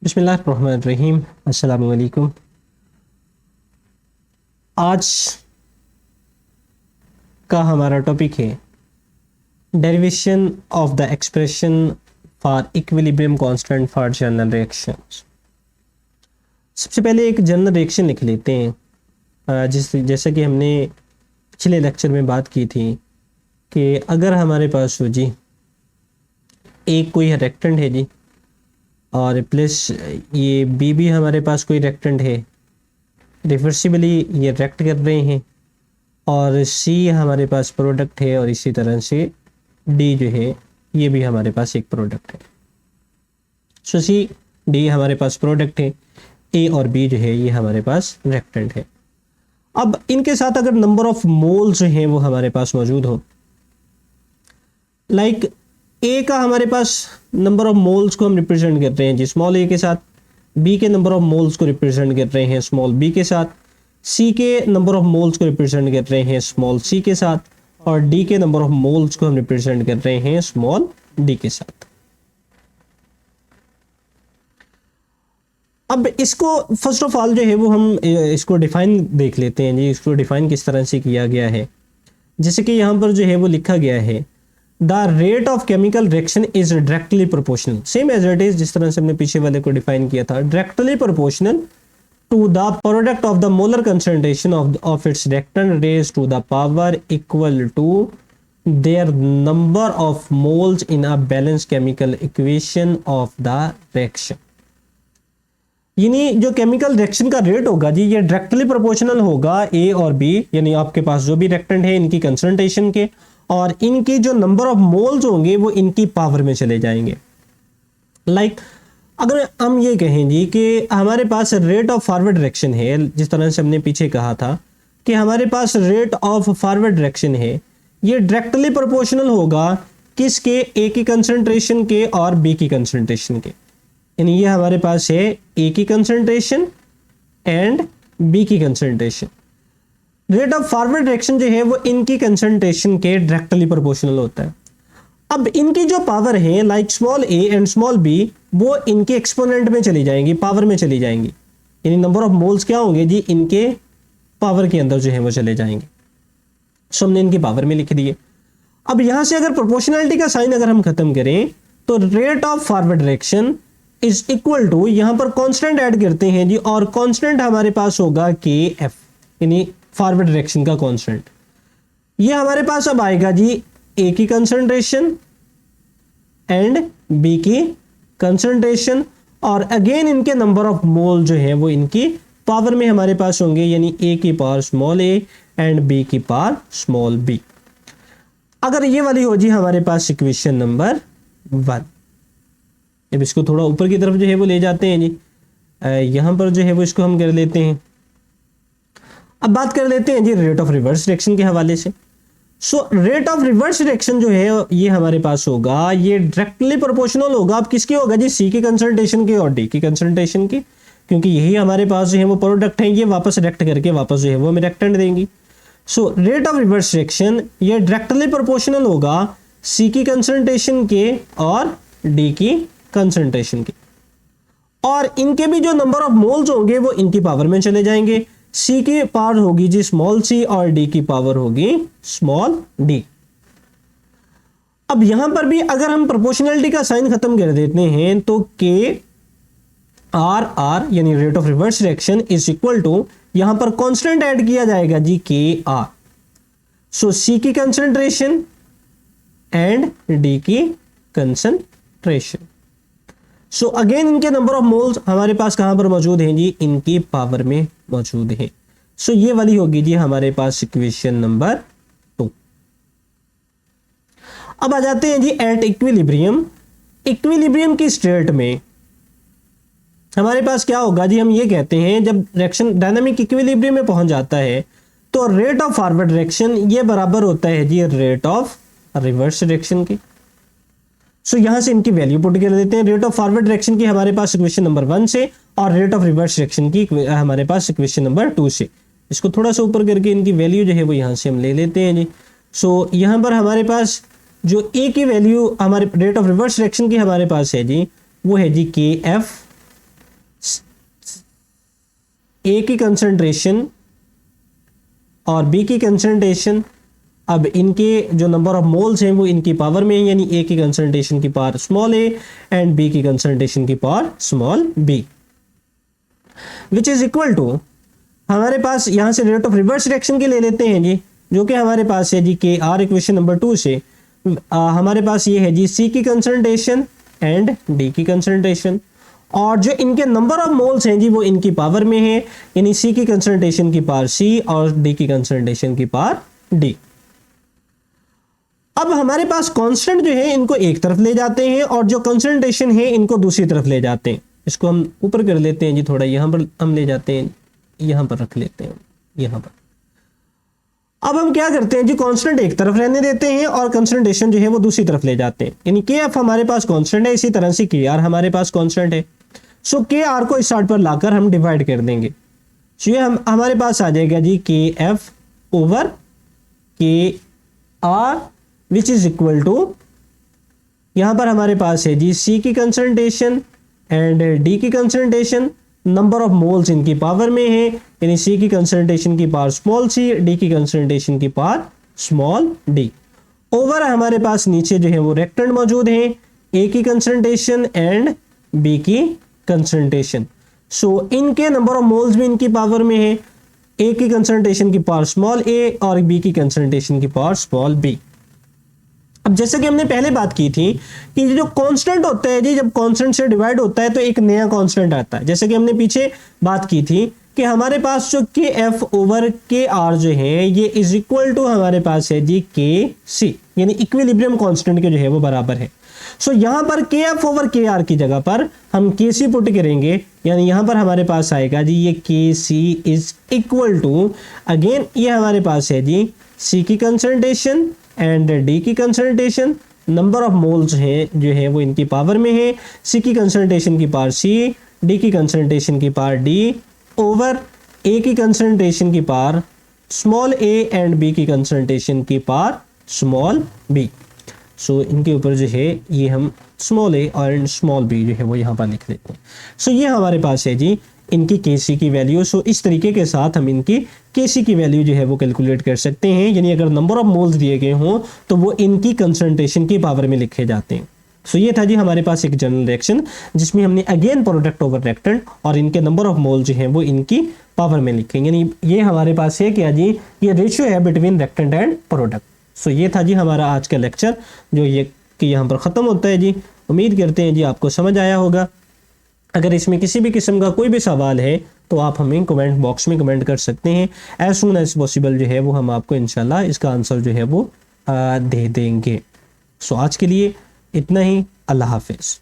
बिस्मिल्लाहिर्रहमानिर्रहीम। अस्सलाम वालेकुम। आज का हमारा टॉपिक है derivation of the expression for equilibrium constant for general reactions. सबसे पहले एक जनरल रिएक्शन लिख लेते हैं। जैसा कि हमने पिछले लेक्चर में बात की थी कि अगर हमारे पास हो जी एक कोई रिएक्टेंट है जी और प्लस ये बी भी हमारे पास कोई रिएक्टेंट है, रिवर्सिबली ये रिएक्ट कर रहे हैं, और सी हमारे पास प्रोडक्ट है, और इसी तरह से डी जो है ये भी हमारे पास एक प्रोडक्ट है। सो सी डी हमारे पास प्रोडक्ट है, ए और बी जो है ये हमारे पास रिएक्टेंट है। अब इनके साथ अगर नंबर ऑफ मोल्स जो हैं वो हमारे पास मौजूद हो, लाइक ए का हमारे पास नंबर ऑफ मोल्स को हम रिप्रेजेंट कर रहे हैं जी स्मॉल ए के साथ, बी के नंबर ऑफ मोल्स को रिप्रेजेंट कर रहे हैं स्मॉल बी के साथ, सी के नंबर ऑफ मोल्स को रिप्रेजेंट कर रहे हैं स्मॉल सी के साथ, और डी के नंबर ऑफ मोल्स को हम रिप्रेजेंट कर रहे हैं स्मॉल डी के साथ। अब इसको फर्स्ट ऑफ ऑल जो है वो हम इसको डिफाइन देख लेते हैं जी। इसको डिफाइन किस तरह से किया गया है, जैसे कि यहाँ पर जो है वो लिखा गया है the rate of chemical reaction is directly proportional, same as it is जिस तरह से हमने पीछे वाले को डिफाइन किया था, directly proportional to the product of the molar concentration of its reactant raise to the power equal to their number of moles in a balance chemical equation of the reaction. यानी जो chemical reaction का rate होगा जी ये directly proportional होगा ए और B, यानी आपके पास जो भी रिएक्टेंट है इनकी कंसंट्रेशन के, और इनकी जो नंबर ऑफ मोल्स होंगे वो इनकी पावर में चले जाएंगे। लाइक अगर हम ये कहें जी कि हमारे पास रेट ऑफ फॉरवर्ड डायरेक्शन है, जिस तरह से हमने पीछे कहा था कि हमारे पास रेट ऑफ फॉरवर्ड डायरेक्शन है, ये डायरेक्टली प्रोपोर्शनल होगा किसके, ए की कंसंट्रेशन के और बी की कंसंट्रेशन के। यानी ये हमारे पास है ए की कंसंट्रेशन एंड बी की concentration. Rate of forward direction जो है वो इनकी कंसंट्रेशन के डायरेक्टली प्रोपोर्शनल होता है। अब इनकी जो पावर है like small A and small B वो इनके एक्सपोनेंट में चली जाएंगी, पावर में चली जाएंगी, यानी नंबर ऑफ मोल्स क्या होंगे जी इनके पावर के अंदर जो है वो चले जाएंगे। सो हमने इनकी पावर में लिख दिए। अब यहां से अगर प्रोपोर्शनलिटी का साइन अगर हम खत्म करें तो rate of forward direction is equal to, यहां पर कांस्टेंट ऐड करते हैं जी, और कांस्टेंट हमारे पास होगा के एफ, यानी फॉरवर्ड डायरेक्शन का कांस्टेंट। ये हमारे पास अब आएगा जी ए की कंसंट्रेशन एंड बी की कंसंट्रेशन, और अगेन इनके नंबर ऑफ मोल जो है वो इनकी पावर में हमारे पास होंगे, यानी ए की power small A and B की पावर स्मॉल बी। अगर ये वाली हो जी हमारे पास इक्वेशन नंबर 1। अब इसको थोड़ा ऊपर की तरफ जो है वो ले जाते हैं जी, यहां पर जो है वो इसको हम कर लेते हैं। अब बात कर लेते हैं जी रेट ऑफ रिवर्स रिएक्शन के हवाले से। So rate of reverse reaction जो है ये हमारे पास होगा, ये डायरेक्टली प्रोपोर्शनल होगा। अब किसके होगा जी, सी की कंसंट्रेशन के और डी की कंसंट्रेशन की, क्योंकि यही हमारे पास जो है वो प्रोडक्ट है, ये वापस रिएक्ट करके वापस जो है वो हमें रिएक्टेंट देंगी। So rate of reverse reaction ये डायरेक्टली प्रोपोर्शनल होगा सी की कंसंट्रेशन के और डी की कंसंट्रेशन के, और इनके भी जो नंबर ऑफ मोल्स होंगे वो इनकी पावर में चले जाएंगे। सी की पावर होगी जी स्मॉल सी और डी की पावर होगी स्मॉल डी। अब यहां पर भी अगर हम प्रोपोर्शनलिटी का साइन खत्म कर देते हैं तो के आर आर यानी rate of reverse reaction is equal to, यहां पर कांस्टेंट ऐड किया जाएगा जी के आर। सो सी की कंसंट्रेशन एंड डी की कंसंट्रेशन। सो अगेन इनके नंबर ऑफ मोल्स हमारे पास कहां पर मौजूद हैं जी, इनकी पावर में मौजूद है। सो ये वाली होगी जी हमारे पास इक्वेशन नंबर 2। अब आ जाते हैं जी एट इक्विलिब्रियम। इक्विलिब्रियम की स्टेट में हमारे पास क्या होगा जी, हम ये कहते हैं जब रिएक्शन डायनामिक इक्विलिब्रियम में पहुंच जाता है तो रेट ऑफ फॉरवर्ड रिएक्शन ये बराबर होता है जी रेट ऑफ रिवर्स रिएक्शन की। सो यहां से इनकी वैल्यू पुट कर देते हैं। रेट ऑफ फॉरवर्ड डायरेक्शन की हमारे पास इक्वेशन नंबर 1 से, और रेट ऑफ रिवर्स डायरेक्शन की हमारे पास इक्वेशन नंबर 2 से। इसको थोड़ा सा ऊपर करके इनकी वैल्यू जो है वो यहां से हम ले लेते हैं जी। सो यहां पर हमारे पास जो ए की वैल्यू हमारे रेट ऑफ रिवर्स डायरेक्शन की हमारे पास है जी, वो है जी के एफ ए की कंसंट्रेशन और बी की कंसंट्रेशन, अब इनके जो नंबर ऑफ मोल्स हैं वो इनकी पावर में है, यानी ए की कंसंट्रेशन की power small A and B की कंसंट्रेशन की power small B, which is equal to, हमारे पास यहां से रेट ऑफ रिवर्स रिएक्शन के ले लेते हैं जी, जो कि हमारे पास है जी के आर इक्वेशन नंबर 2 से हमारे पास ये है जी सी की कंसंट्रेशन एंड डी की कंसंट्रेशन, और जो इनके नंबर ऑफ मोल्स हैं जी वो इनकी पावर में है, यानी सी की कंसंट्रेशन की पावर सी और डी की कंसंट्रेशन की पावर डी। अब हमारे पास कांस्टेंट जो है इनको एक तरफ ले जाते हैं और जो कंसंट्रेशन है इनको दूसरी तरफ ले जाते हैं। इसको हम ऊपर कर लेते हैं जी, थोड़ा यहां पर हम ले जाते हैं, यहां पर रख लेते हैं यहां पर। अब हम क्या करते हैं जी, कांस्टेंट एक तरफ रहने देते हैं और कंसंट्रेशन जो है वो दूसरी तरफ ले जाते हैं, यानी के एफ हमारे पास कांस्टेंट है, इसी तरह से के आर हमारे पास कांस्टेंट है। सो के आर को इस साइड पर लाकर हम डिवाइड कर देंगे, सो ये हमारे पास आ जाएगा जी K F over K R which is equal to, यहां पर हमारे पास है जी सी की कंसंट्रेशन एंड डी की कंसंट्रेशन, नंबर ऑफ मोल्स इनकी पावर में है, यानी सी की कंसंट्रेशन की पावर स्मॉल सी, डी की कंसंट्रेशन की पावर स्मॉल डी, ओवर हमारे पास नीचे जो है वो रिएक्टेंट मौजूद है, ए की कंसंट्रेशन एंड बी की कंसंट्रेशन। सो इनके नंबर ऑफ मोल्स भी इनकी पावर में है, ए की कंसंट्रेशन की पावर स्मॉल ए और बी की कंसंट्रेशन की पावर स्मॉल बी। अब जैसे कि हमने पहले बात की थी कि जो कांस्टेंट होता है जी, जब कांस्टेंट से डिवाइड होता है तो एक नया कांस्टेंट आता है। जैसे कि हमने पीछे बात की थी कि हमारे पास जो के एफ ओवर के आर जो है ये इज इक्वल टू हमारे पास है जी के सी, यानी इक्विलिब्रियम कांस्टेंट के जो है वो बराबर है। सो यहां पर के एफ ओवर के आर की जगह पर हम के सी पुट करेंगे, यानी यहां पर हमारे पास आएगा जी ये के सी इज इक्वल टू, अगेन ये हमारे पास है जी सी की कंसंट्रेशन एंड डी की कंसंट्रेशन, नंबर ऑफ मोल्स हैं जो है वो इनकी पावर में है, सी की कंसंट्रेशन की पावर सी, डी की कंसंट्रेशन की पावर डी, ओवर ए की कंसंट्रेशन की power small A and B की कंसंट्रेशन की पावर स्मॉल बी। सो इनके ऊपर जो है ये हम स्मॉल ए और स्मॉल बी जो है वो यहाँ पर लिख देते हैं। सो ये हमारे पास है जी इनकी केसी की वैल्यू। सो इस तरीके के साथ हम इनकी केसी की वैल्यू जो है वो कैलकुलेट कर सकते हैं, यानी अगर नंबर ऑफ मोल्स दिए गए हों तो वो इनकी कंसंट्रेशन की पावर में लिखे जाते हैं। सो ये था जी हमारे पास एक जनरल रिएक्शन जिसमें हमने अगेन प्रोडक्ट ओवर रिएक्टेंट और इनके नंबर ऑफ मोल जो है वो इनकी पावर में लिखे, यानी ये हमारे पास है क्या जी, ये रेशियो है बिटवीन रिएक्टेंट एंड प्रोडक्ट। सो ये था जी हमारा आज का लेक्चर जो ये कि यहाँ पर ख़त्म होता है जी। उम्मीद करते हैं जी आपको समझ आया होगा। अगर इसमें किसी भी किस्म का कोई भी सवाल है तो आप हमें कमेंट बॉक्स में कमेंट कर सकते हैं। एज सून एज पॉसिबल जो है वो हम आपको इंशाल्लाह इसका आंसर जो है वो दे देंगे। सो आज के लिए इतना ही। अल्लाह हाफिज़।